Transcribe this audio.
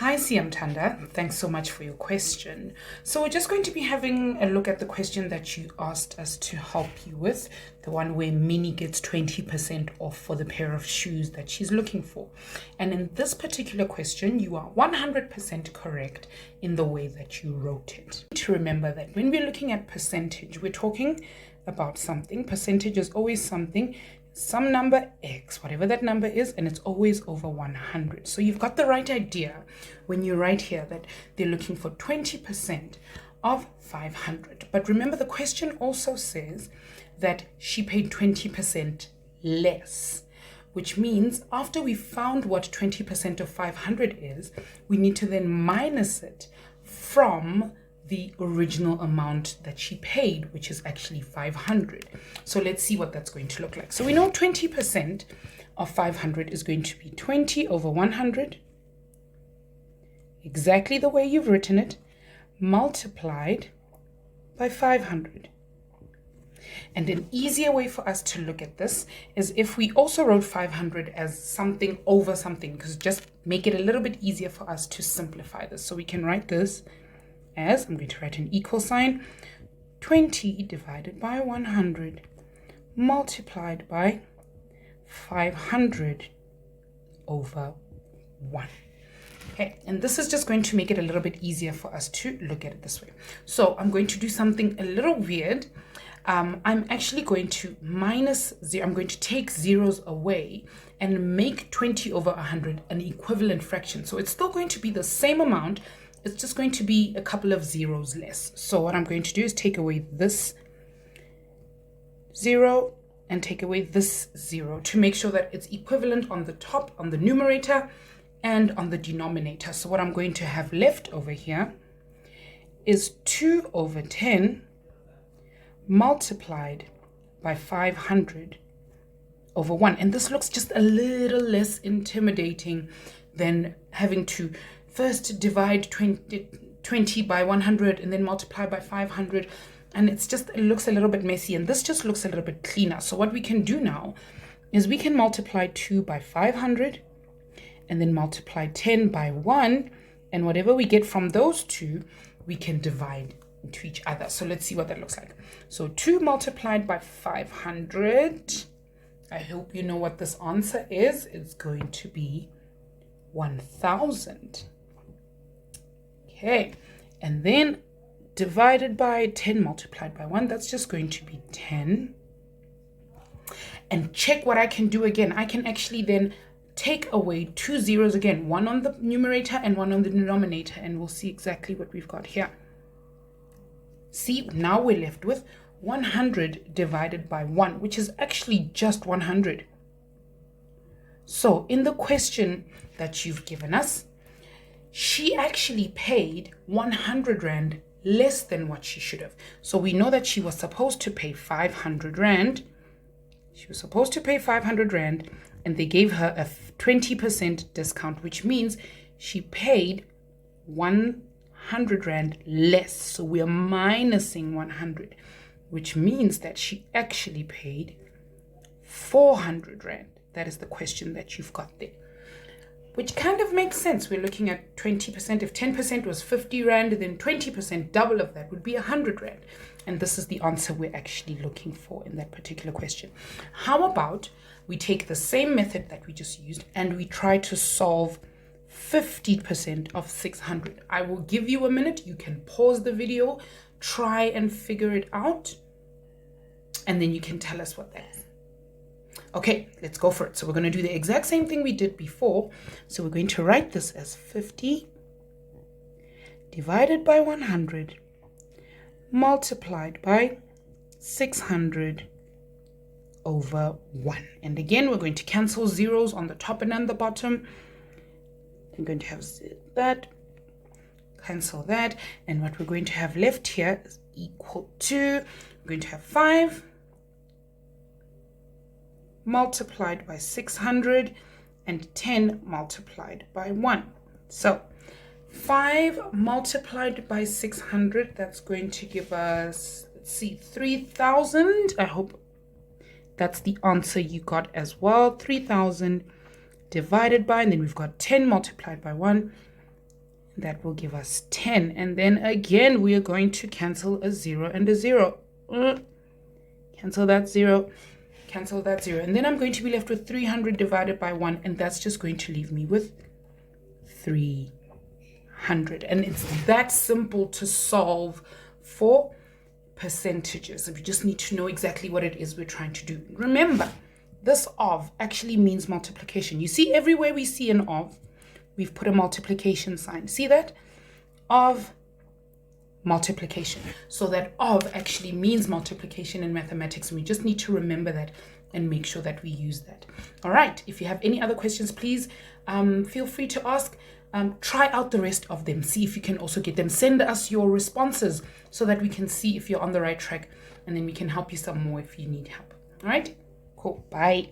Hi, Siam Tanda. Thanks so much for your question. So we're just going to be having a look at the question that you asked us to help you with, the one where Minnie gets 20% off for the pair of shoes that she's looking for. And in this particular question, you are 100% correct in the way that you wrote it. To remember that when we're looking at percentage, we're talking about something. Percentage is always something, some number X, whatever that number is, and it's always over 100. So you've got the right idea when you write here that they're looking for 20% of 500. But remember, the question also says that she paid 20% less, which means after we found what 20% of 500 is, we need to then minus it from the original amount that she paid, which is actually 500. So let's see what that's going to look like. So we know 20% of 500 is going to be 20 over 100, exactly the way you've written it, multiplied by 500. And an easier way for us to look at this is if we also wrote 500 as something over something, because just make it a little bit easier for us to simplify this. So we can write this as, I'm going to write an equal sign, 20 divided by 100 multiplied by 500 over 1. Okay, and this is just going to make it a little bit easier for us to look at it this way. So I'm going to do something a little weird. I'm actually going to minus 0. I'm going to take zeros away and make 20 over 100 an equivalent fraction. So it's still going to be the same amount. It's just going to be a couple of zeros less. So what I'm going to do is take away this 0 and take away this 0 to make sure that it's equivalent on the top, on the numerator, and on the denominator. So what I'm going to have left over here is 2 over 10 multiplied by 500 over 1. And this looks just a little less intimidating than having to first divide 20 by 100 and then multiply by 500. And it looks a little bit messy, and this just looks a little bit cleaner. So what we can do now is we can multiply 2 by 500 and then multiply 10 by 1. And whatever we get from those two, we can divide into each other. So let's see what that looks like. So 2 multiplied by 500. I hope you know what this answer is. It's going to be 1,000. Okay, and then divided by 10 multiplied by 1, that's just going to be 10. And check what I can do again. I can actually then take away 2 zeros again, one on the numerator and one on the denominator, and we'll see exactly what we've got here. See, now we're left with 100 divided by 1, which is actually just 100. So in the question that you've given us, she actually paid 100 Rand less than what she should have. So we know that she was supposed to pay 500 Rand. She was supposed to pay 500 Rand, and they gave her a 20% discount, which means she paid 100 Rand less. So we are minusing 100, which means that she actually paid 400 Rand. That is the question that you've got there, which kind of makes sense. We're looking at 20%. If 10% was 50 Rand, then 20%, double of that, would be 100 Rand. And this is the answer we're actually looking for in that particular question. How about we take the same method that we just used and we try to solve 50% of 600. I will give you a minute. You can pause the video, try and figure it out, and then you can tell us what that is. Okay, let's go for it. So we're going to do the exact same thing we did before. So we're going to write this as 50 divided by 100 multiplied by 600 over 1. And again, we're going to cancel zeros on the top and on the bottom. I'm going to have that, cancel that. And what we're going to have left here is equal to, we're going to have 5 multiplied by 600 and 10 multiplied by 1. So 5 multiplied by 600, that's going to give us, let's see, 3,000. I hope that's the answer you got as well. 3,000 divided by, and then we've got 10 multiplied by 1, That will give us 10. And then again, we are going to cancel a 0 and a 0. Cancel that 0. Cancel that 0. And then I'm going to be left with 300 divided by 1. And that's just going to leave me with 300. And it's that simple to solve for percentages. We just need to know exactly what it is we're trying to do. Remember, this of actually means multiplication. You see, everywhere we see an of, we've put a multiplication sign. See that? Of multiplication. So that of actually means multiplication in mathematics. And we just need to remember that and make sure that we use that. All right. If you have any other questions, please feel free to ask. Try out the rest of them. See if you can also get them. Send us your responses so that we can see if you're on the right track, and then we can help you some more if you need help. All right. Cool. Bye.